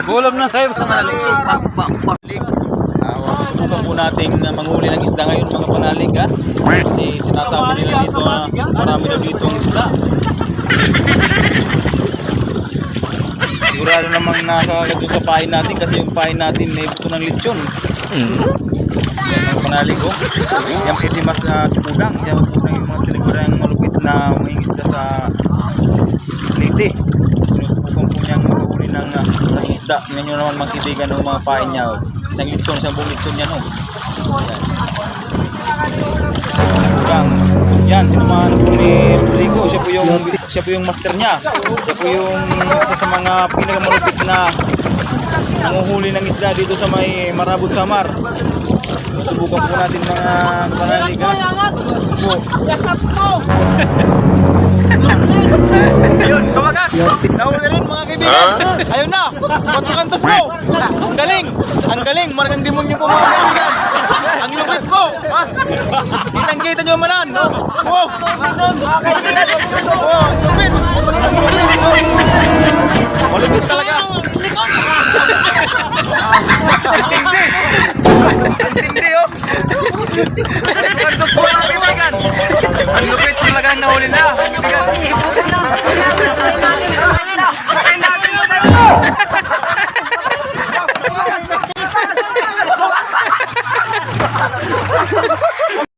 Bulam na tayo sa malalusog. Subukan po nating manghuli ng isda ngayon mga panalig ha. Kasi sinasabi nila dito na marami na dito ang isda. Sigurado namang nakakagad sa pain natin kasi yung pain natin may buto ng lechon. Yan mga panalig oh. Yan po si Mas si Pudang. Yan po yung mga tinagurang malupit na may isda sa Leyte. Sinusubukan po niyang maghuli ng isda. Tingnan nyo naman mga kaibigan ng mga pain niya oh. Isang lechon, isang buong lechon yan oh. Yan. Yan, sinumahan po ni Rodrigo. Siya po yung master niya. Siya po yung isa sa mga pinakamalupit na nanguhuli ng isda dito sa may Marabot Samar. Subukan po natin mga panalig ha. Ayun, kawagas. Nahuli rin mga kaibigan. Ayun na. Patukantos mo. Ang galing. Ang galing. Margang demonyo po mga kaibigan. Ang lupit po. Ha? Kitang-kita nyo manan. No? Wow. Wow. Lupit. Ang lupit. Malupit talaga. Antindi. Antindi oh. Patukantos po mga kaibigan. Ang lupit talaga ang nahuli na.